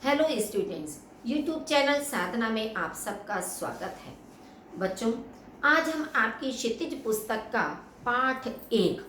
Hello students, YouTube channel साधना में आप सबका स्वागत है। बच्चों, आज हम आपकी क्षितिज पुस्तक का पाठ 1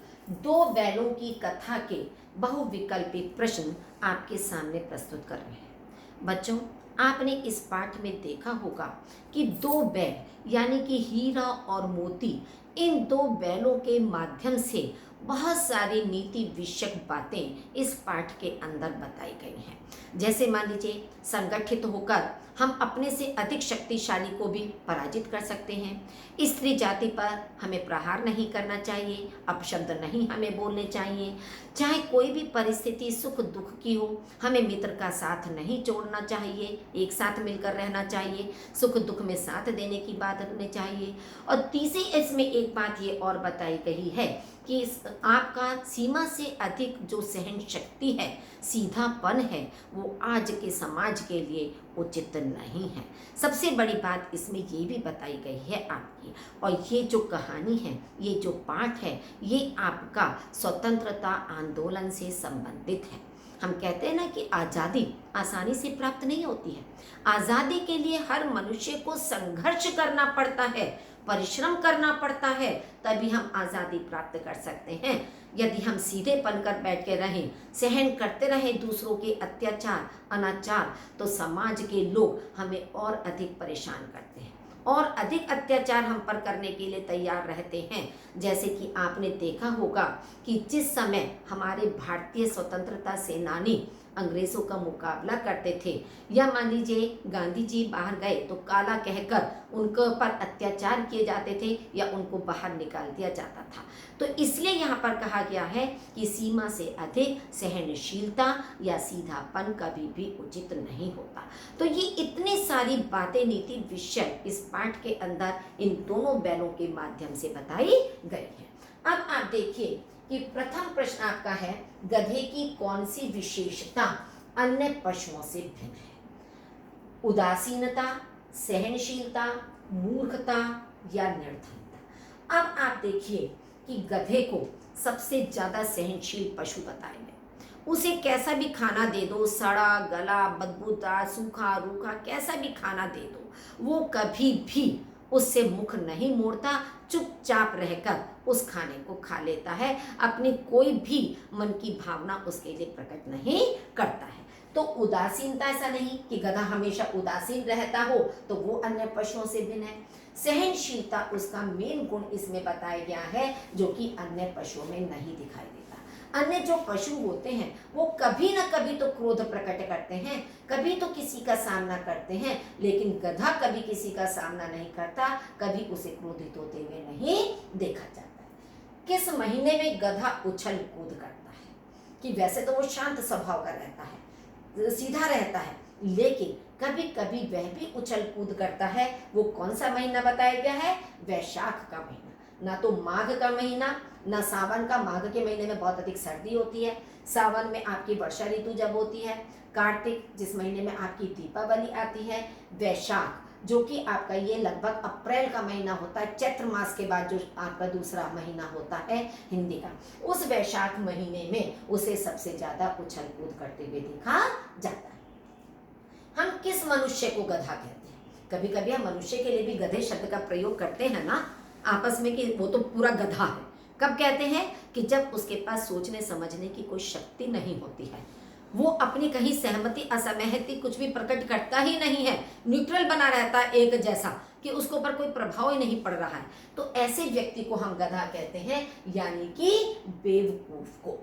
दो बैलों की कथा के बहुविकल्पी प्रश्न आपके सामने प्रस्तुत कर रहे हैं। बच्चों, आपने इस पाठ में देखा होगा कि दो बैल यानी कि हीरा और मोती, इन दो बैलों के माध्यम से बहुत सारी नीति विषयक बातें इस पाठ के अंदर बताई गई हैं। जैसे मान लीजिए, संगठित होकर हम अपने से अधिक शक्तिशाली को भी पराजित कर सकते हैं। स्त्री जाति पर हमें प्रहार नहीं करना चाहिए, अपशब्द नहीं हमें बोलने चाहिए। चाहे कोई भी परिस्थिति सुख दुख की हो, हमें मित्र का साथ नहीं छोड़ना चाहिए, एक साथ मिलकर रहना चाहिए, सुख दुख में साथ देने की बात करनी चाहिए। और तीसरी इसमें एक बात ये और बताई गई है कि आपका सीमा से अधिक जो सहन शक्ति है, सीधापन है, वो आज के समाज के लिए उचित नहीं है। सबसे बड़ी बात इसमें ये भी बताई गई है आपकी, और ये जो कहानी है, ये जो पाठ है, ये आपका स्वतंत्रता आंदोलन से संबंधित है। हम कहते हैं ना कि आज़ादी आसानी से प्राप्त नहीं होती है। आज़ादी के लिए हर मनुष्य को संघर्ष करना पड़ता है, परिश्रम करना पड़ता है, तभी हम आज़ादी प्राप्त कर सकते हैं। यदि हम सीधे बनकर बैठ के रहें, सहन करते रहें दूसरों के अत्याचार अनाचार, तो समाज के लोग हमें और अधिक परेशान करते हैं और अधिक अत्याचार हम पर करने के लिए तैयार रहते हैं। जैसे कि आपने देखा होगा कि जिस समय हमारे भारतीय स्वतंत्रता सेनानी अंग्रेज़ों का मुकाबला करते थे, या मान लीजिए गांधी जी बाहर गए तो काला कहकर उनके ऊपर अत्याचार किए जाते थे या उनको बाहर निकाल दिया जाता था। तो इसलिए यहाँ पर कहा गया है कि सीमा से अधिक सहनशीलता या सीधापन कभी भी उचित नहीं होता। तो ये इतनी सारी बातें नीति विषय इस पाठ के अंदर इन दोनों बैलों के माध्यम से बताई गई है। अब आप देखिए कि प्रथम प्रश्न आपका है, गधे की कौन सी विशेषता अन्य पशुओं से भिन्न है? उदासीनता, सहनशीलता, मूर्खता या निर्धनता। अब आप देखिए कि गधे को सबसे ज्यादा सहनशील पशु बताए गए। उसे कैसा भी खाना दे दो, सड़ा गला बदबूदार सूखा रूखा कैसा भी खाना दे दो, वो कभी भी उससे मुख नहीं मोड़ता, चुपचाप रहकर उस खाने को खा लेता है, अपनी कोई भी मन की भावना उसके लिए प्रकट नहीं करता है। तो उदासीनता, ऐसा नहीं कि गधा हमेशा उदासीन रहता हो, तो वो अन्य पशुओं से भिन्न है। सहनशीलता उसका मेन गुण इसमें बताया गया है, जो कि अन्य पशुओं में नहीं दिखाई देता। अन्य जो पशु होते हैं वो कभी ना कभी तो क्रोध प्रकट करते हैं, कभी तो किसी का सामना करते हैं, लेकिन गधा कभी किसी का सामना नहीं करता, कभी उसे क्रोधित होते हुए नहीं देखा जाता है। किस महीने में गधा उछल कूद करता है? कि वैसे तो वो शांत स्वभाव का रहता है, सीधा रहता है, लेकिन कभी कभी वह भी उछल कूद करता है। वो कौन सा महीना बताया गया है? वैशाख का महीना। ना तो माघ का महीना, ना सावन का। माघ के महीने में बहुत अधिक सर्दी होती है, सावन में आपकी वर्षा ऋतु जब होती है, कार्तिक जिस महीने में आपकी दीपावली आती है, वैशाख जो कि आपका ये लगभग अप्रैल का महीना होता है, चैत्र मास के बाद जो आपका दूसरा महीना होता है हिंदी का, उस वैशाख महीने में उसे सबसे ज्यादा उछल कूद करते हुए देखा जाता है। हम किस मनुष्य को गधा कहते हैं? कभी कभी हम मनुष्य के लिए भी गधे शब्द का प्रयोग करते हैं ना आपस में, कि वो तो पूरा गधा है। कब कहते हैं? कि जब उसके पास सोचने समझने की कोई शक्ति नहीं होती है, वो अपनी कहीं सहमति असहमति कुछ भी प्रकट करता ही नहीं है, न्यूट्रल बना रहता है एक जैसा, कि उसके ऊपर कोई प्रभाव ही नहीं पड़ रहा है। तो ऐसे व्यक्ति को हम गधा कहते हैं, यानी कि बेवकूफ को।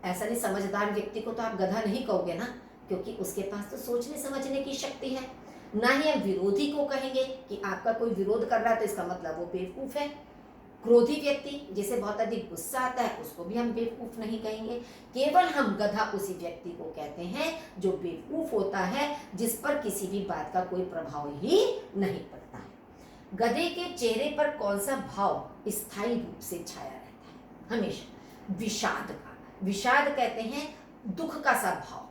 ऐसा नहीं, समझदार व्यक्ति को तो आप गधा नहीं कहोगे ना, क्योंकि उसके पास तो सोचने समझने की शक्ति है। ना ही हम विरोधी को कहेंगे कि आपका कोई विरोध कर रहा है तो इसका मतलब वो बेवकूफ है। क्रोधी व्यक्ति जिसे बहुत अधिक गुस्सा आता है, उसको भी हम बेवकूफ नहीं कहेंगे। केवल हम गधा उसी व्यक्ति को कहते हैं जो बेवकूफ होता है, जिस पर किसी भी बात का कोई प्रभाव ही नहीं पड़ता है। गधे के चेहरे पर कौन सा भाव स्थायी रूप से छाया रहता है? हमेशा विषाद का। विषाद कहते हैं दुख का सा भाव,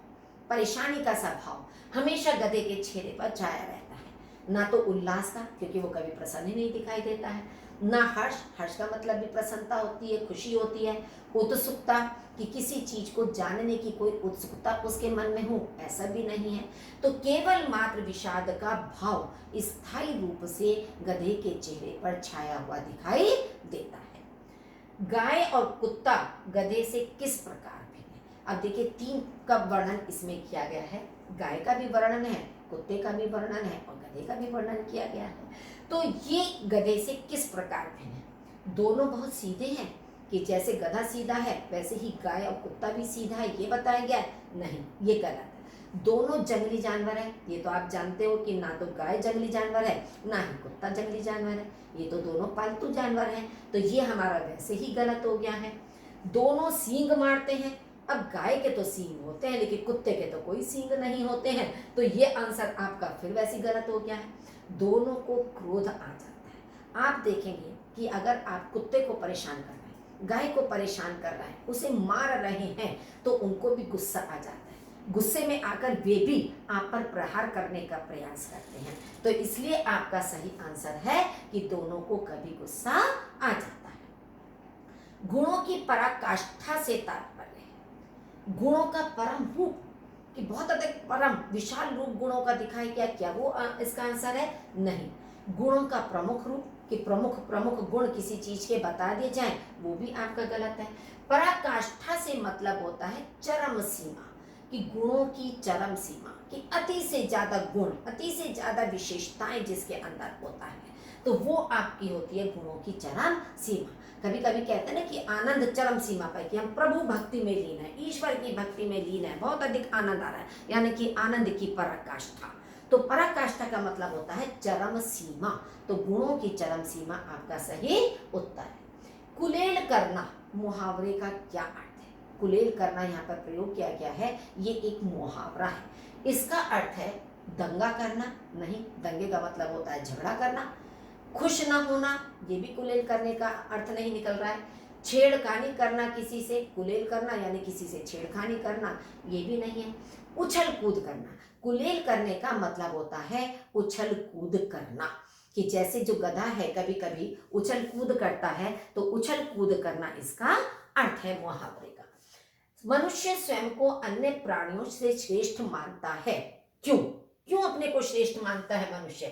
परेशानी का सा भाव हमेशा गधे के चेहरे पर छाया रहता है। ना तो उल्लास का, क्योंकि वो कभी प्रसन्न ही नहीं दिखाई देता है, ना हर्ष, हर्ष का मतलब भी प्रसन्नता होती है, खुशी होती है। उत्सुकता, कि किसी चीज को जानने की कोई उत्सुकता उसके मन में हो, ऐसा भी नहीं है। तो केवल मात्र विषाद का भाव स्थायी रूप से गधे के चेहरे पर छाया हुआ दिखाई देता है। गाय और कुत्ता गधे से किस प्रकार भिन्न है? अब देखिए, तीन का वर्णन इसमें किया गया है। गाय का भी वर्णन है, कुत्ते का भी वर्णन है और गधे का भी वर्णन किया गया है। तो ये गधे से किस प्रकार भिन्न है? दोनों बहुत सीधे हैं, कि जैसे गधा सीधा है वैसे ही गाय और कुत्ता भी सीधा है, ये बताया गया है? नहीं, ये गलत है। दोनों जंगली जानवर है, ये तो आप जानते हो कि ना तो गाय जंगली जानवर है ना ही कुत्ता जंगली जानवर है, ये तो दोनों पालतू जानवर हैं। तो ये हमारा वैसे ही गलत हो गया है। दोनों सींग मारते हैं, अब गाय के तो सींग होते हैं लेकिन कुत्ते के तो कोई सींग नहीं होते हैं, तो ये आंसर आपका फिर वैसे गलत हो गया है। दोनों को क्रोध आ जाता है। आप देखेंगे कि अगर आप कुत्ते को परेशान कर रहे हैं, गाय को परेशान कर रहे हैं, उसे मार रहे हैं, तो उनको भी गुस्सा आ जाता है। गुस्से में आकर वे भी आप पर प्रहार करने का प्रयास करते हैं। तो इसलिए आपका सही आंसर है कि दोनों को कभी गुस्सा आ जाता है। गुणों की पराकाष्ठा से तात्पर्य है गुणों का परम रूप, कि बहुत अधिक परम विशाल रूप गुणों का दिखाई गया, क्या वो इसका आंसर है? नहीं। गुणों का प्रमुख रूप, कि प्रमुख प्रमुख गुण किसी चीज के बता दिए जाएं, वो भी आपका गलत है। पराकाष्ठा से मतलब होता है चरम सीमा, कि गुणों की चरम सीमा, कि अति से ज्यादा गुण, अति से ज्यादा विशेषताएं जिसके अंदर होता है, तो वो आपकी होती है गुणों की चरम सीमा। कभी कभी कहते हैं ना कि आनंद चरम सीमा पर, कि हम प्रभु भक्ति में लीन है, ईश्वर की भक्ति में लीन है, बहुत अधिक आनंद आ रहा है, यानी कि आनंद की पराकाष्ठा। तो पराकाष्ठा का मतलब होता है चरम सीमा। तो गुणों की चरम सीमा आपका सही उत्तर है। कुलेल करना मुहावरे का क्या अर्थ है? कुलेल करना यहाँ पर प्रयोग किया गया है, ये एक मुहावरा है। इसका अर्थ है दंगा करना, नहीं, दंगे का मतलब होता है झगड़ा करना। खुश ना होना, ये भी कुलेल करने का अर्थ नहीं निकल रहा है। छेड़खानी करना किसी से, कुलेल करना यानी किसी से छेड़खानी करना, ये भी नहीं है। उछल कूद करना, कुलेल करने का मतलब होता है उछल कूद करना, कि जैसे जो गधा है कभी कभी उछल कूद करता है, तो उछल कूद करना इसका अर्थ है मुहावरे का। मनुष्य स्वयं को अन्य प्राणियों से श्रेष्ठ मानता है, क्यों? क्यों अपने को श्रेष्ठ मानता है मनुष्य?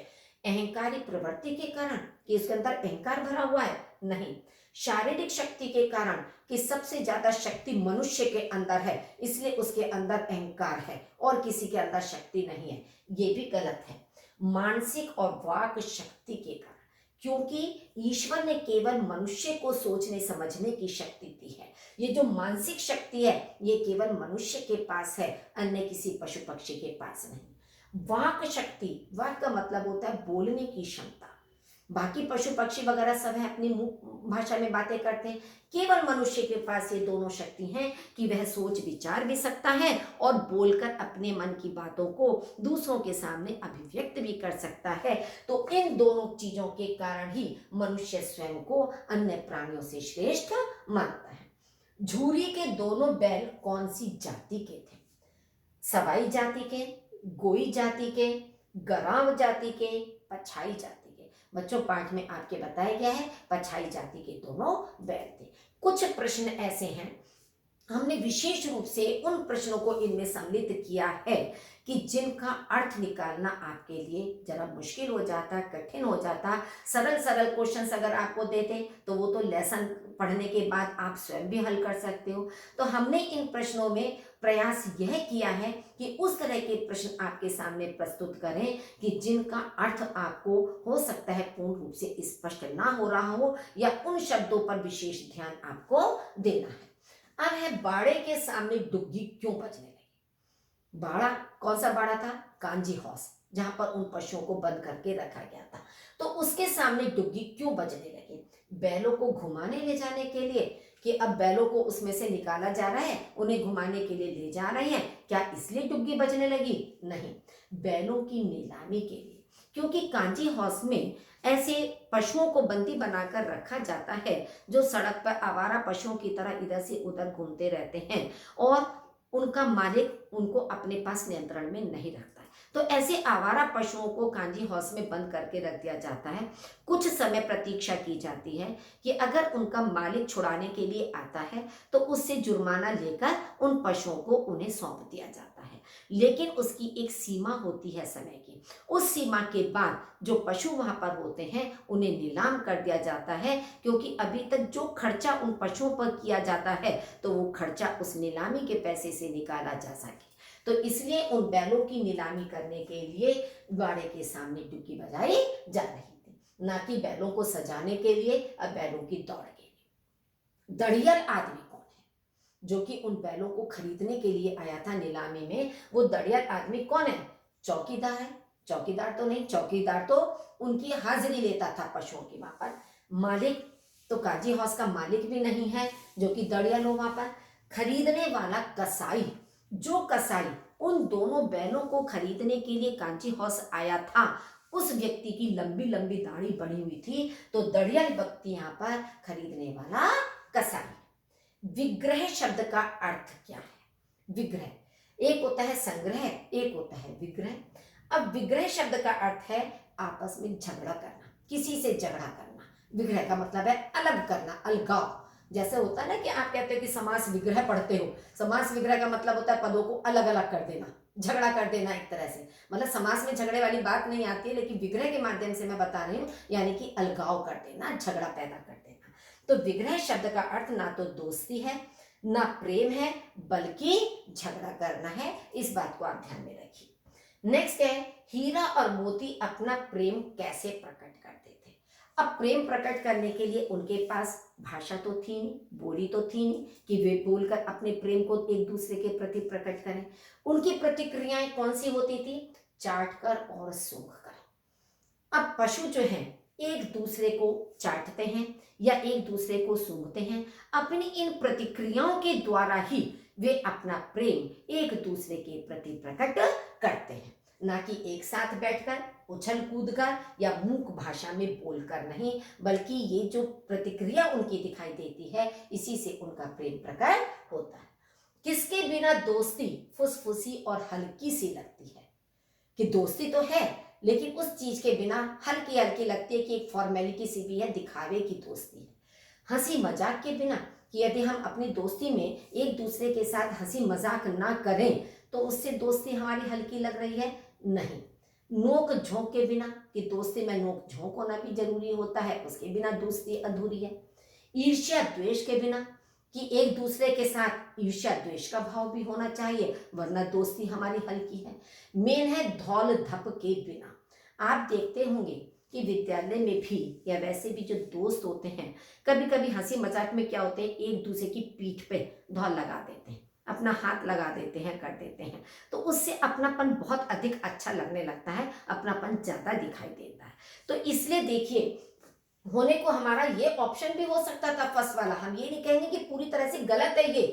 अहंकारी प्रवृत्ति के कारण, कि इसके अंदर अहंकार भरा हुआ है? नहीं। शारीरिक शक्ति के कारण, कि सबसे ज्यादा शक्ति मनुष्य के अंदर है इसलिए उसके अंदर अहंकार है और किसी के अंदर शक्ति नहीं है, ये भी गलत है। मानसिक और वाक शक्ति के कारण, क्योंकि ईश्वर ने केवल मनुष्य को सोचने समझने की शक्ति दी है। ये जो मानसिक शक्ति है ये केवल मनुष्य के पास है, अन्य किसी पशु पक्षी के पास नहीं। वाक शक्ति, वाक का मतलब होता है बोलने की क्षमता। बाकी पशु पक्षी वगैरह सब है अपनी मुंह भाषा में बातें करते हैं, केवल मनुष्य के पास ये दोनों शक्ति हैं कि वह सोच विचार भी सकता है और बोलकर अपने मन की बातों को दूसरों के सामने अभिव्यक्त भी कर सकता है। तो इन दोनों चीजों के कारण ही मनुष्य स्वयं को अन्य प्राणियों से श्रेष्ठ मानता है। झूरी के दोनों बैल कौन सी जाति के थे? सवाई जाति के, गोई जाति के, गराव जाति के, पछाई जाति के। बच्चों, पाठ में आपके बताया गया है पछाई जाति के दोनों बैल थे। कुछ प्रश्न ऐसे हैं, हमने विशेष रूप से उन प्रश्नों को इनमें सम्मिलित किया है कि जिनका अर्थ निकालना आपके लिए जरा मुश्किल हो जाता, कठिन हो जाता। सरल सरल क्वेश्चंस अगर आपको देते तो वो तो लेसन पढ़ने के बाद आप स्वयं भी हल कर सकते हो। तो हमने इन प्रश्नों में प्रयास यह किया है कि उस तरह के प्रश्न आपके सामने प्रस्तुत करें कि जिनका अर्थ आपको हो सकता है पूर्ण रूप से स्पष्ट ना हो रहा हो, या उन शब्दों पर विशेष ध्यान आपको देना है। अब है बाड़े के सामने डुग्गी क्यों बजने लगी? बाड़ा कौन सा बाड़ा था? कांजी हाउस, जहां पर उन पशुओं को बंद करके रखा गया था। तो उसके सामने डुग्गी क्यों बजने लगी? बैलों को घुमाने ले जाने के लिए, कि अब बैलों को उसमें से निकाला जा रहा है, उन्हें घुमाने के लिए ले जा रहे हैं, क्या इसलिए डुग्गी बजने लगी? नहीं, बैलों की नीलामी के लिए। क्योंकि कांजी हाउस में ऐसे पशुओं को बंदी बनाकर रखा जाता है जो सड़क पर आवारा पशुओं की तरह इधर से उधर घूमते रहते हैं और उनका मालिक उनको अपने पास नियंत्रण में नहीं रखता है। तो ऐसे आवारा पशुओं को कांजी हौस में बंद करके रख दिया जाता है। कुछ समय प्रतीक्षा की जाती है कि अगर उनका मालिक छुड़ाने के लिए आता है तो उससे जुर्माना लेकर उन पशुओं को उन्हें सौंप दिया जाता है। लेकिन उसकी एक सीमा होती है समय की। उस सीमा के बाद जो पशु वहां पर होते हैं उन्हें नीलाम कर दिया जाता है, क्योंकि अभी तक जो खर्चा उन पशुओं पर किया जाता है तो वो खर्चा उस नीलामी के पैसे से निकाला जा सके। तो इसलिए उन बैलों की नीलामी करने के लिए बाड़े के सामने डुबकी बजाई जा रही थी, ना कि बैलों को सजाने के लिए और बैलों की दौड़ के लिए। दड़ियल आदमी कौन है जो कि उन बैलों को खरीदने के लिए आया था नीलामी में? वो दड़ियल आदमी कौन है? चौकीदार है। चौकीदार तो नहीं, चौकीदार तो उनकी हाजिरी लेता था पशुओं की वहां पर। मालिक तो काजी हौस का मालिक भी नहीं है जो कि दड़ियल हो वहां पर। खरीदने वाला कसाई, जो कसाई उन दोनों बैलों को खरीदने के लिए कांची हौस आया था, उस व्यक्ति की लंबी लंबी दाढ़ी बनी हुई थी। तो दड़ियल व्यक्ति यहाँ पर खरीदने वाला कसाई। विग्रह शब्द का अर्थ क्या है? विग्रह, एक होता है संग्रह, एक होता है विग्रह। अब विग्रह शब्द का अर्थ है आपस में झगड़ा करना, किसी से झगड़ा करना। विग्रह का मतलब है अलग करना, अलगाव। जैसे होता है ना कि आप कहते हो कि समास विग्रह पढ़ते हो। समास विग्रह का मतलब होता है पदों को अलग अलग कर देना, झगड़ा कर देना एक तरह से। मतलब समास में झगड़े वाली बात नहीं आती है, लेकिन विग्रह के माध्यम से मैं बता रही हूँ, यानी कि अलगाव कर देना, झगड़ा पैदा कर देना। तो विग्रह शब्द का अर्थ ना तो दोस्ती है, ना प्रेम है, बल्कि झगड़ा करना है। इस बात को आप ध्यान में रखिए। नेक्स्ट है, हीरा और मोती अपना प्रेम कैसे प्रकट करते थे? अब प्रेम प्रकट करने के लिए उनके पास भाषा तो थी नहीं, बोली तो थी नहीं कि वे बोलकर अपने प्रेम को एक दूसरे के प्रति प्रकट करें। उनकी प्रतिक्रियाएं कौन सी होती थी? चाट कर और सूंघ कर। अब पशु जो हैं एक दूसरे को चाटते हैं या एक दूसरे को सूंघते हैं। अपनी इन प्रतिक्रियाओं के द्वारा ही वे अपना प्रेम एक दूसरे के प्रति प्रकट करते हैं, ना कि एक साथ बैठकर उछल कूद कर या मूक भाषा में बोलकर नहीं, बल्कि ये जो प्रतिक्रिया उनकी दिखाई देती है, इसी से उनका प्रेम प्रकट होता है। किसके बिना दोस्ती फुसफुसी और हल्की सी लगती है? कि दोस्ती तो है लेकिन उस चीज के बिना हल्की हल्की लगती है कि एक फॉर्मेलिटी सी भी है, दिखावे की दोस्ती है। हंसी मजाक के बिना, कि यदि हम अपनी दोस्ती में एक दूसरे के साथ हंसी मजाक ना करें तो उससे दोस्ती हमारी हल्की लग रही है? नहीं। नोक झोंक के बिना, कि दोस्ती में नोक झोंक होना भी जरूरी होता है, उसके बिना दोस्ती अधूरी है। ईर्ष्या द्वेष के बिना, कि एक दूसरे के साथ ईर्ष्या द्वेष का भाव भी होना चाहिए, वरना दोस्ती हमारी हल्की है। मेन है धौल धप के बिना। आप देखते होंगे कि विद्यालय में भी या वैसे भी जो दोस्त होते हैं, कभी कभी हंसी मजाक में क्या होते हैं, एक दूसरे की पीठ पे धौल लगा देते हैं, अपना हाथ लगा देते हैं, कर देते हैं। तो उससे अपनापन बहुत अधिक अच्छा लगने लगता है, अपनापन ज्यादा दिखाई देता है। तो इसलिए देखिए, होने को हमारा ये ऑप्शन भी हो सकता था फर्स्ट वाला। हम ये नहीं कहेंगे कि पूरी तरह से गलत है ये,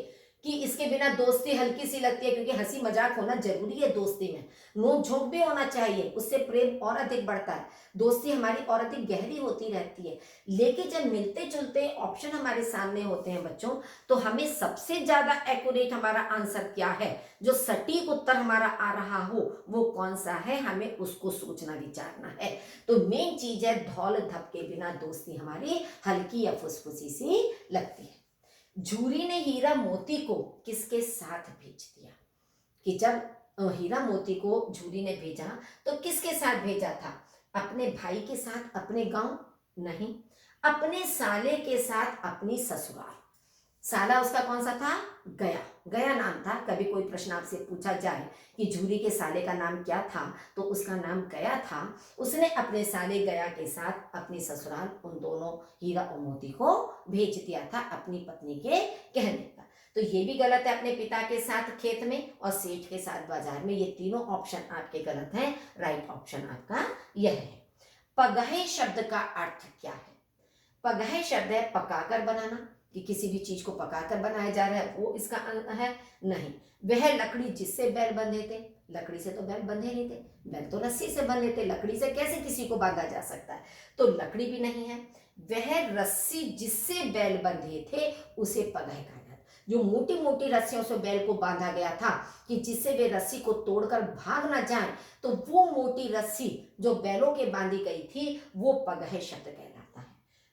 कि इसके बिना दोस्ती हल्की सी लगती है, क्योंकि हंसी मजाक होना जरूरी है दोस्ती में। नोक झोंक भी होना चाहिए, उससे प्रेम और अधिक बढ़ता है, दोस्ती हमारी और अधिक गहरी होती रहती है। लेकिन जब मिलते जुलते ऑप्शन हमारे सामने होते हैं बच्चों, तो हमें सबसे ज्यादा एक्यूरेट हमारा आंसर क्या है, जो सटीक उत्तर हमारा आ रहा हो वो कौन सा है, हमें उसको सोचना विचारना है। तो मेन चीज है धौल धप के बिना दोस्ती हमारी हल्की या फुसफुसी सी लगती है। झूरी ने हीरा मोती को किसके साथ भेज दिया? कि जब हीरा मोती को झूरी ने भेजा तो किसके साथ भेजा था? अपने भाई के साथ अपने गांव? नहीं, अपने साले के साथ अपनी ससुराल। साला उसका कौन सा था? गया। गया नाम था। कभी कोई प्रश्न आपसे पूछा जाए कि झूरी के साले का नाम क्या था, तो उसका नाम गया था। उसने अपने साले गया के साथ अपनी ससुराल उन दोनों हीरा और मोती को भेज दिया था अपनी पत्नी के कहने पर। तो ये भी गलत है, अपने पिता के साथ खेत में और सेठ के साथ बाजार में। ये तीनों ऑप्शन आपके गलत हैं। राइट ऑप्शन आपका यह है। पगहे शब्द का अर्थ क्या है? पगहे शब्द है पकाकर बनाना, कि किसी भी चीज को पकाकर बनाया जा रहा है, वो इसका है। नहीं, वह लकड़ी जिससे बैल बंधे थे, लकड़ी से तो बैल बंधे नहीं थे, बैल तो रस्सी से बंधे थे, लकड़ी से कैसे किसी को बांधा जा सकता है? तो लकड़ी भी नहीं है। वह रस्सी जिससे बैल बंधे थे उसे पगह कहा जाता। जो मोटी मोटी रस्सियों से बैल को बांधा गया था कि जिससे वे रस्सी को तोड़कर भाग ना जाए, तो वो मोटी रस्सी जो बैलों के बांधी गई थी वो पगह शब्द कहलाता है।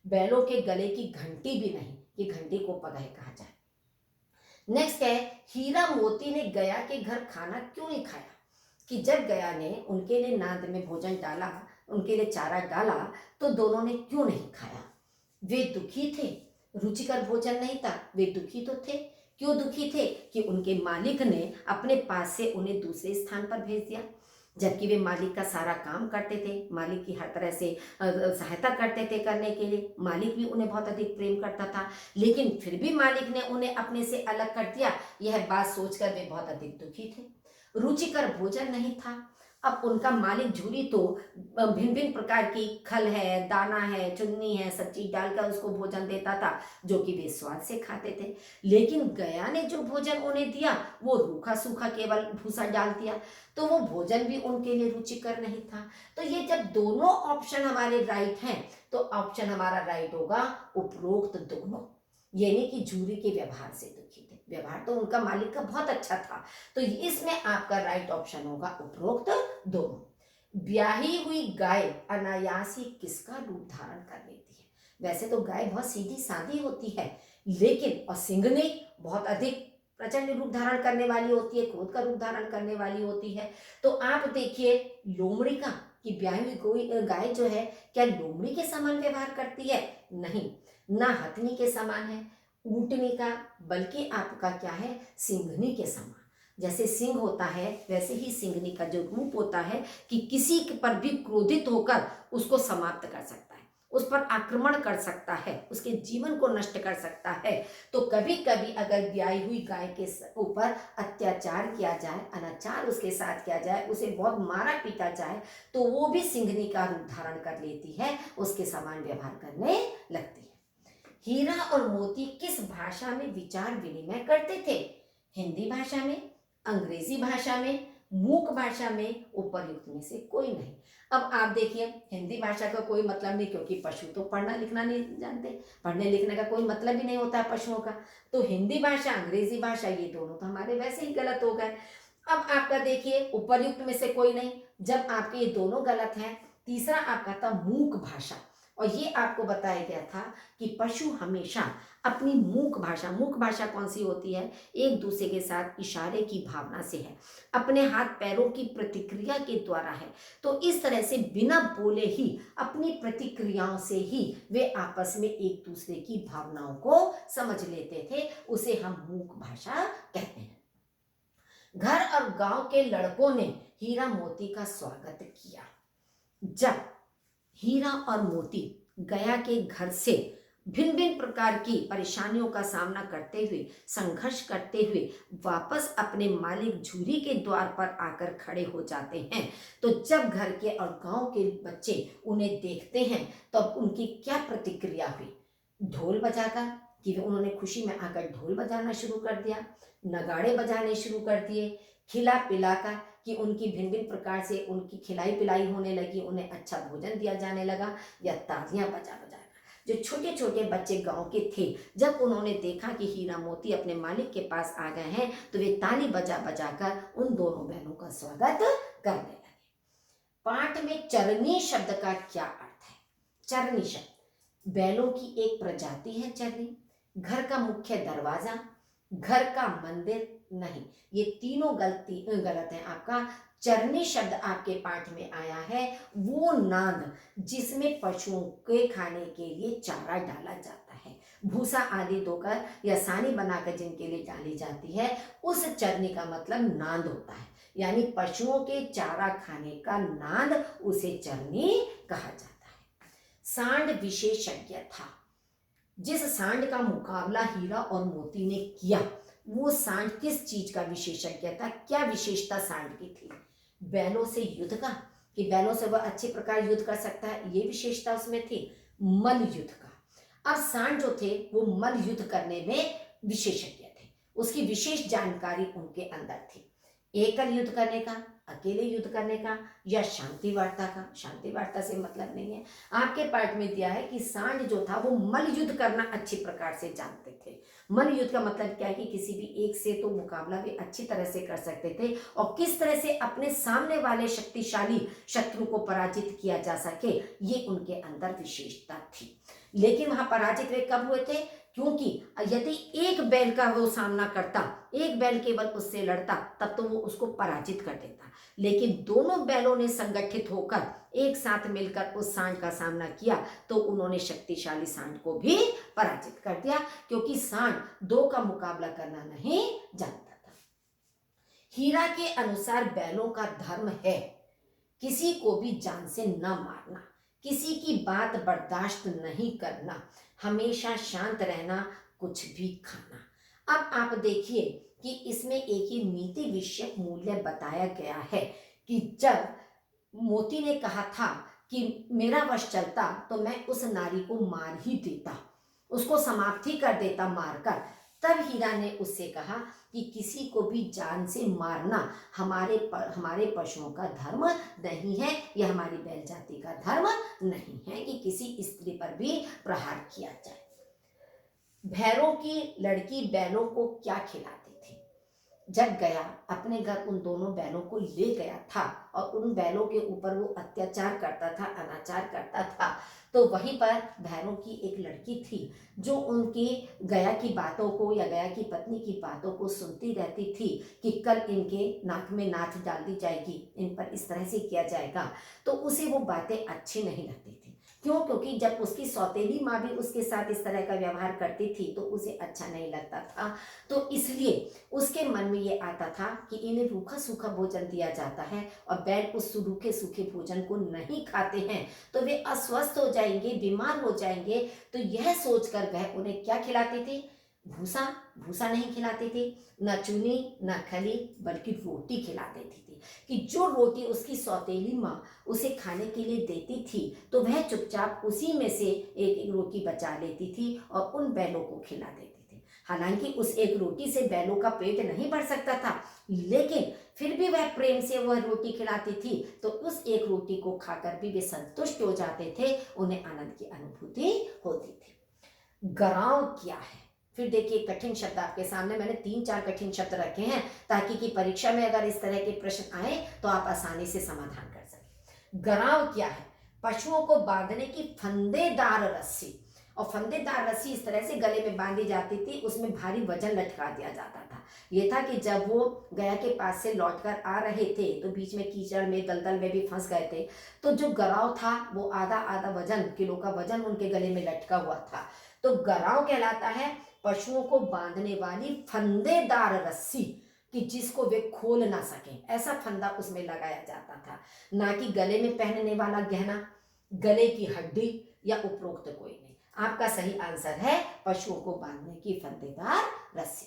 बैलों के गले की घंटी भी नहीं, कि घंटी को पगह कहा जाए। नेक्स्ट है, हीरा मोती ने गया के घर खाना क्यों नहीं खाया? कि जब गया ने उनके लिए नाद में भोजन डाला, उनके लिए चारा डाला, तो दोनों ने क्यों नहीं खाया? वे दुखी थे, रुचिकर भोजन नहीं था, वे दुखी तो थे। क्यों दुखी थे? कि उनके मालिक ने अपने पास से उन्हें दूसरे स्थान पर भेज दिया, जबकि वे मालिक का सारा काम करते थे, मालिक की हर तरह से सहायता करते थे करने के लिए। मालिक भी उन्हें बहुत अधिक प्रेम करता था, लेकिन फिर भी मालिक ने उन्हें अपने से अलग कर दिया। यह बात सोचकर वे बहुत अधिक दुखी थे। रुचिकर भोजन नहीं था। अब उनका मालिक झूरी तो भिन्न भिन्न प्रकार की खल है, दाना है, चुन्नी है, सब चीज डालकर उसको भोजन देता था, जो कि वे स्वाद से खाते थे। लेकिन गया ने जो भोजन उन्हें दिया वो रूखा सूखा केवल भूसा डाल दिया, तो वो भोजन भी उनके लिए रुचिकर नहीं था। तो ये जब दोनों ऑप्शन हमारे राइट हैं, तो ऑप्शन हमारा राइट होगा उपरोक्त दोनों। यानी कि झूरी के व्यवहार से दुखी थे, व्यवहार तो उनका मालिक का बहुत अच्छा था, तो इसमें आपका राइट ऑप्शन होगा उपरोक्त दोनों। ब्याही हुई गाय अनायास ही किसका रूप धारण कर लेती है? वैसे तो गाय बहुत सीधी सादी होती है, लेकिन और सिंघनी बहुत अधिक प्रचंड रूप धारण करने वाली होती है, क्रोध का रूप धारण करने वाली होती है। तो आप देखिए लोमड़ी का, कि ब्याही हुई कोई गाय जो है क्या लोमड़ी के समान व्यवहार करती है? नहीं, ना हथनी के समान है, ऊंटनी का, बल्कि आपका क्या है, सिंघनी के समान। जैसे सिंह होता है वैसे ही सिंघनी का जो रूप होता है कि किसी पर भी क्रोधित होकर उसको समाप्त कर सकता है, उस पर आक्रमण कर सकता है, उसके जीवन को नष्ट कर सकता है। तो कभी कभी अगर ब्याई हुई गाय के ऊपर अत्याचार किया जाए, अनाचार उसके साथ किया जाए, उसे बहुत मारा पीटा जाए, तो वो भी सिंघनी का रूप धारण कर लेती है, उसके समान व्यवहार करने लगती है। हीरा और मोती किस भाषा में विचार विनिमय करते थे? हिंदी भाषा में, अंग्रेजी भाषा में, मूक भाषा में, उपर्युक्त में से कोई नहीं। अब आप देखिए हिंदी भाषा का कोई मतलब नहीं, क्योंकि पशु तो पढ़ना लिखना नहीं जानते, पढ़ने लिखने का कोई मतलब ही नहीं होता है पशुओं का। तो हिंदी भाषा, अंग्रेजी भाषा, ये दोनों तो हमारे वैसे ही गलत हो गए। अब आपका देखिए उपर्युक्त में से कोई नहीं, जब आपके ये दोनों गलत हैं। तीसरा आपका था मूक भाषा, और ये आपको बताया गया था कि पशु हमेशा अपनी मूक भाषा कौन सी होती है? एक दूसरे के साथ इशारे की भावना से है, अपने हाथ पैरों की प्रतिक्रिया के द्वारा है। तो इस तरह से बिना बोले ही अपनी प्रतिक्रियाओं से ही वे आपस में एक दूसरे की भावनाओं को समझ लेते थे, उसे हम मूक भाषा कहते हैं। घर और गांव के लड़कों ने हीरा मोती का स्वागत किया। जब हीरा और मोती गया के घर से भिन्न भिन्न प्रकार की परेशानियों का सामना करते हुए, संघर्ष करते हुए वापस अपने मालिक झूरी के द्वार पर आकर खड़े हो जाते हैं, तो जब घर के और गांव के बच्चे उन्हें देखते हैं तो अब उनकी क्या प्रतिक्रिया हुई? ढोल बजाकर, कि उन्होंने खुशी में आकर ढोल बजाना शुरू कर दिया, नगाड़े बजाने शुरू कर दिए, खिला पिलाकर, कि उनकी भिन्न भिन्न प्रकार से उनकी खिलाई पिलाई होने लगी, उन्हें अच्छा भोजन दिया जाने लगा, या तालियां बजा बजा। जो छोटे छोटे बच्चे गांव के थे, जब उन्होंने देखा कि हीरा मोती अपने मालिक के पास आ गए हैं, तो वे ताली बजा बजाकर उन दोनों बहनों का स्वागत करने लगे। पाठ में चरनी शब्द का क्या अर्थ है? चरनी शब्द बैलों की एक प्रजाति है चरनी, घर का मुख्य दरवाजा, घर का मंदिर नहीं, ये तीनों गलत है आपका। चरनी शब्द आपके पाठ में आया है वो नाद जिसमें पशुओं के खाने के लिए चारा डाला जाता है, भूसा आदि धोकर या सानी बनाकर जिनके लिए डाली जाती है, उस चरनी का मतलब नाद होता है। यानी पशुओं के चारा खाने का नाद, उसे चरनी कहा जाता है। सांड विशेषज्ञ था। जिस सांड का मुकाबला हीरा और मोती ने किया, वो सांड किस चीज का विशेषज्ञ था? क्या विशेषता सांड की थी? बैलों से युद्ध का, कि बैलों से वह अच्छे प्रकार युद्ध कर सकता है, ये विशेषता उसमें थी। मल युद्ध का, अब सांड जो थे वो मल युद्ध करने में विशेषज्ञ थे, उसकी विशेष जानकारी उनके अंदर थी। एकल युद्ध करने का, अकेले युद्ध करने का या शांति वार्ता का? शांति वार्ता से मतलब नहीं है। आपके पाठ में दिया है कि सांड जो था वो मल युद्ध करना अच्छी प्रकार से जानते थे। मल युद्ध का मतलब क्या है कि किसी भी एक से तो मुकाबला भी अच्छी तरह से कर सकते थे और किस तरह से अपने सामने वाले शक्तिशाली शत्रु को पराजित किया जा सके, ये उनके अंदर विशेषता थी। लेकिन वहां पराजित वे कब हुए थे? क्योंकि यदि एक बैल का वो सामना करता, एक बैल केवल उससे लड़ता, तब तो वो उसको पराजित कर देता। लेकिन दोनों बैलों ने संगठित होकर एक साथ मिलकर उस सांड का सामना किया तो उन्होंने शक्तिशाली सांड को भी पराजित कर दिया, क्योंकि सांड दो का मुकाबला करना नहीं जानता था। हीरा के अनुसार बैलों का धर्म है किसी को भी जान से न मारना, किसी की बात बर्दाश्त नहीं करना, हमेशा शांत रहना, कुछ भी खाना। अब आप देखिए कि इसमें एक ही नीति विषयक मूल्य बताया गया है कि जब मोती ने कहा था कि मेरा वश चलता तो मैं उस नारी को मार ही देता, उसको समाप्त ही कर देता मारकर, तब हीरा ने उससे कहा कि किसी को भी जान से मारना हमारे पशुओं का धर्म नहीं है, यह हमारी बैल जाति का धर्म नहीं है कि किसी स्त्री पर भी प्रहार किया जाए। भैरों की लड़की बैलों को क्या खिलाती थी? जब गया अपने घर उन दोनों बैलों को ले गया था और उन बैलों के ऊपर वो अत्याचार करता था, अनाचार करता था, तो वहीं पर भैरों की एक लड़की थी जो उनकी गया की बातों को या गया की पत्नी की बातों को सुनती रहती थी कि कल इनके नाक में नाथ डाल दी जाएगी, इन पर इस तरह से किया जाएगा। तो उसे वो बातें अच्छी नहीं लगती थी। क्यों? क्योंकि जब उसकी सौतेली माँ भी उसके साथ इस तरह का व्यवहार करती थी तो उसे अच्छा नहीं लगता था। तो इसलिए उसके मन में ये आता था कि इन्हें रूखा सूखा भोजन दिया जाता है और बैल उस रूखे सूखे भोजन को नहीं खाते हैं तो वे अस्वस्थ हो जाएंगे, बीमार हो जाएंगे। तो यह सोचकर वह उन्हें क्या खिलाती थी? भूसा। भूसा नहीं खिलाती थी, न चूनी न खली, बल्कि रोटी खिला देती थी कि जो रोटी उसकी सौतेली माँ उसे खाने के लिए देती थी तो वह चुपचाप उसी में से एक एक रोटी बचा लेती थी और उन बैलों को खिला देती थी। हालांकि उस एक रोटी से बैलों का पेट नहीं भर सकता था, लेकिन फिर भी वह प्रेम से वह रोटी खिलाती थी तो उस एक रोटी को खाकर भी वे संतुष्ट हो जाते थे, उन्हें आनंद की अनुभूति होती थी। गराव क्या है? फिर देखिए कठिन शब्द आपके सामने मैंने 3-4 कठिन शब्द रखे हैं ताकि कि परीक्षा में अगर इस तरह के प्रश्न आए तो आप आसानी से समाधान कर सकें। गराव क्या है? पशुओं को बांधने की फंदेदार रस्सी। और फंदेदार रस्सी इस तरह से गले में बांधी जाती थी, उसमें भारी वजन लटका दिया जाता था। ये था कि जब वो गया के पास से लौटकर आ रहे थे तो बीच में कीचड़ में दलदल में भी फंस गए थे, तो जो गराव था वो आधा आधा वजन, किलो का वजन उनके गले में लटका हुआ था। तो गराव कहलाता है पशुओं को बांधने वाली फंदेदार रस्सी कि जिसको वे खोल ना सके, ऐसा फंदा उसमें लगाया जाता था। ना कि गले में पहनने वाला गहना, गले की हड्डी या उपरोक्त कोई नहीं। आपका सही आंसर है पशुओं को बांधने की फंदेदार रस्सी।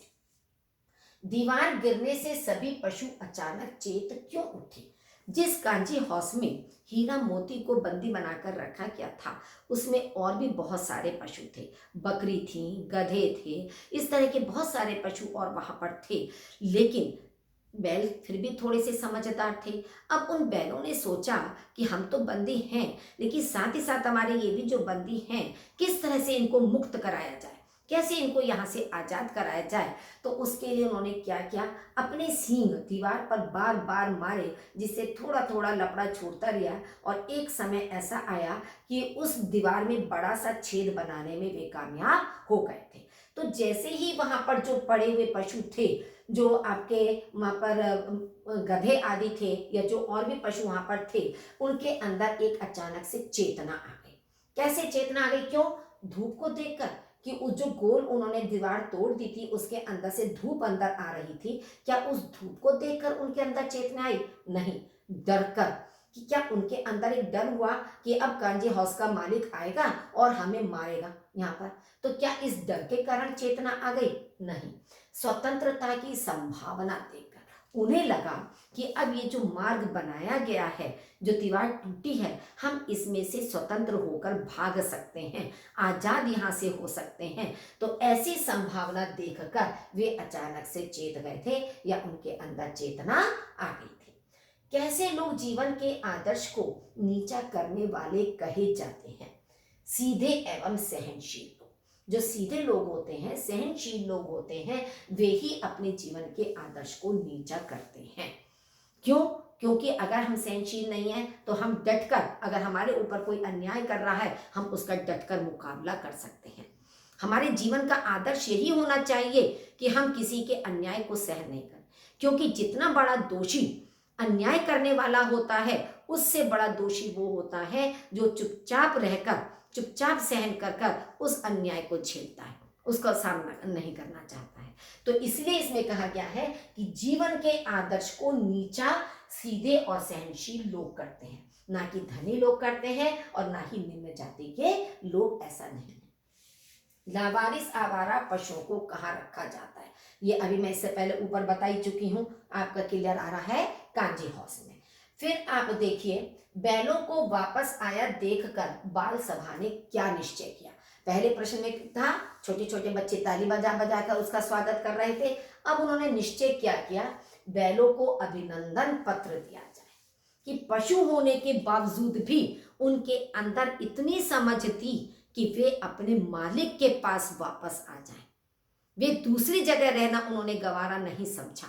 दीवार गिरने से सभी पशु अचानक चेत क्यों उठे? जिस कांची हाउस में हीरा मोती को बंदी बनाकर रखा गया था उसमें और भी बहुत सारे पशु थे। बकरी थी, गधे थे, इस तरह के बहुत सारे पशु और वहां पर थे, लेकिन बैल फिर भी थोड़े से समझदार थे। अब उन बैलों ने सोचा कि हम तो बंदी हैं, लेकिन साथ ही साथ हमारे ये भी जो बंदी हैं, किस तरह से इनको मुक्त कराया जाए, कैसे इनको यहाँ से आज़ाद कराया जाए। तो उसके लिए उन्होंने क्या किया, अपने सींग दीवार पर बार बार मारे, जिससे थोड़ा थोड़ा लपड़ा छूटता रहा और एक समय ऐसा आया कि उस दीवार में बड़ा सा छेद बनाने में वे कामयाब हो गए थे। तो जैसे ही वहाँ पर जो पड़े हुए पशु थे, जो आपके वहाँ पर गधे आदि थे या जो और भी पशु वहाँ पर थे, उनके अंदर एक अचानक से चेतना आ गई। कैसे चेतना आ गई? क्यों? धूप को देखकर कि उस जो गोल उन्होंने दीवार तोड़ दी थी उसके अंदर से धूप अंदर आ रही थी। क्या उस धूप को देखकर उनके अंदर चेतना आई? नहीं, डर कर कि क्या उनके अंदर एक डर हुआ कि अब कांजी हाउस का मालिक आएगा और हमें मारेगा यहाँ पर। तो क्या इस डर के कारण चेतना आ गई? नहीं, स्वतंत्रता की संभावना देखकर उन्हें लगा कि अब ये जो मार्ग बनाया गया है, जो दीवार टूटी है, हम इसमें से स्वतंत्र होकर भाग सकते हैं, आजाद यहाँ से हो सकते हैं। तो ऐसी संभावना देखकर वे अचानक से चेत गए थे या उनके अंदर चेतना आ गई थी। कैसे लोग जीवन के आदर्श को नीचा करने वाले कहे जाते हैं? सीधे एवं सहनशील लोग। जो सीधे लोग होते हैं, सहनशील लोग होते हैं, वे ही अपने जीवन के आदर्श को नीचा करते हैं। क्यों? क्योंकि अगर हम सहनशील नहीं हैं तो हम डटकर, अगर हमारे ऊपर कोई अन्याय कर रहा है, हम उसका डटकर मुकाबला कर सकते हैं। हमारे जीवन का आदर्श यही होना चाहिए कि हम किसी के अन्याय को सहन नहीं करें, क्योंकि जितना बड़ा दोषी अन्याय करने वाला होता है, उससे बड़ा दोषी वो होता है जो चुपचाप रहकर, चुपचाप सहन कर कर उस अन्याय को झेलता है, उसका सामना नहीं करना चाहता है। तो इसलिए इसमें कहा गया है कि जीवन के आदर्श को नीचा सीधे और सहनशील लोग करते हैं, ना कि धनी लोग करते हैं और ना ही निम्न जाति के लोग। ऐसा नहीं है। लावारिस आवारा पशुओं को कहाँ रखा जाता है? ये अभी मैं इससे पहले ऊपर बता ही चुकी हूँ, आपका क्लियर आ रहा है, कांजी हाउस में। फिर आप देखिए, बैलों को वापस आया देखकर बाल सभा ने क्या निश्चय किया? पहले प्रश्न में था छोटे छोटे बच्चे ताली बजा बजा कर उसका स्वागत कर रहे थे। अब उन्होंने निश्चय क्या किया? बैलों को अभिनंदन पत्र दिया जाए कि पशु होने के बावजूद भी उनके अंदर इतनी समझ थी कि वे अपने मालिक के पास वापस आ जाएं। वे दूसरी जगह रहना उन्होंने गवारा नहीं समझा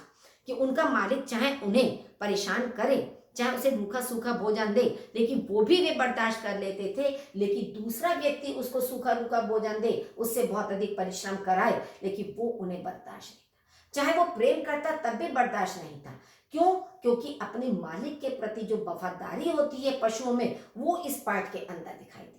कि उनका मालिक चाहे उन्हें परेशान करे, चाहे उसे रूखा सूखा भोजन दे, लेकिन वो भी वे बर्दाश्त कर लेते थे। लेकिन दूसरा व्यक्ति उसको सूखा रूखा भोजन दे, उससे बहुत अधिक परिश्रम कराए, लेकिन वो उन्हें बर्दाश्त नहीं था। चाहे वो प्रेम करता तब भी बर्दाश्त नहीं था। क्यों? क्योंकि अपने मालिक के प्रति जो वफादारी होती है पशुओं में, वो इस पाठ के अंदर दिखाई दी है।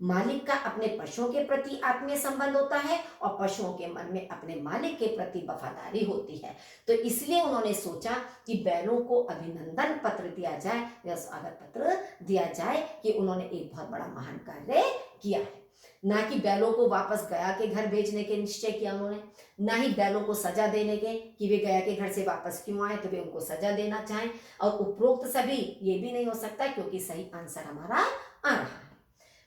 मालिक का अपने पशुओं के प्रति आत्मीय संबंध होता है और पशुओं के मन में अपने मालिक के प्रति वफादारी होती है। तो इसलिए उन्होंने सोचा कि बैलों को अभिनंदन पत्र दिया जाए या स्वागत पत्र दिया जाए कि उन्होंने एक बहुत बड़ा महान कार्य किया है। ना कि बैलों को वापस गया के घर भेजने के निश्चय किया उन्होंने, ना ही बैलों को सजा देने के कि वे गया के घर से वापस क्यों आए, तो वे उनको सजा देना चाहें। और उपरोक्त सभी ये भी नहीं हो सकता, क्योंकि सही आंसर हमारा आ रहा है।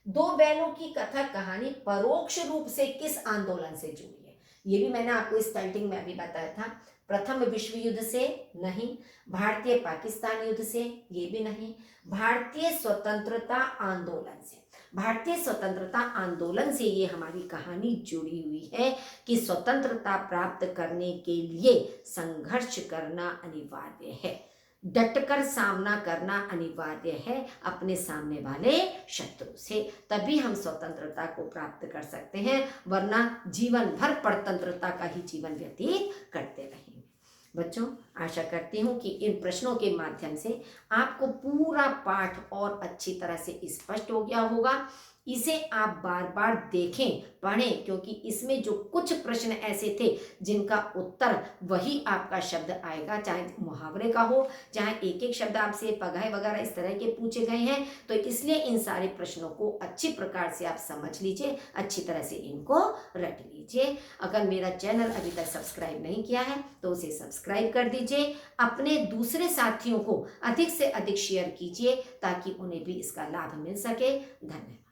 दो बैलों की कथा कहानी परोक्ष रूप से किस आंदोलन से जुड़ी है? ये भी मैंने आपको इस पेंटिंग में अभी बताया था। प्रथम विश्व युद्ध से नहीं, भारतीय पाकिस्तान युद्ध से ये भी नहीं, भारतीय स्वतंत्रता आंदोलन से। भारतीय स्वतंत्रता आंदोलन से ये हमारी कहानी जुड़ी हुई है कि स्वतंत्रता प्राप्त करने के लिए संघर्ष करना अनिवार्य है, डटकर सामना करना अनिवार्य है अपने सामने वाले शत्रु से, तभी हम स्वतंत्रता को प्राप्त कर सकते हैं, वरना जीवन भर परतंत्रता का ही जीवन व्यतीत करते रहेंगे। बच्चों, आशा करती हूँ कि इन प्रश्नों के माध्यम से आपको पूरा पाठ और अच्छी तरह से स्पष्ट हो गया होगा। इसे आप बार बार देखें, पढ़ें, क्योंकि इसमें जो कुछ प्रश्न ऐसे थे जिनका उत्तर वही आपका शब्द आएगा, चाहे मुहावरे का हो, चाहे एक एक शब्द आपसे पगह वगैरह इस तरह के पूछे गए हैं। तो इसलिए इन सारे प्रश्नों को अच्छी प्रकार से आप समझ लीजिए, अच्छी तरह से इनको रट लीजिए। अगर मेरा चैनल अभी तक सब्सक्राइब नहीं किया है तो उसे सब्सक्राइब कर दीजिए, अपने दूसरे साथियों को अधिक से अधिक शेयर कीजिए ताकि उन्हें भी इसका लाभ मिल सके। धन्यवाद।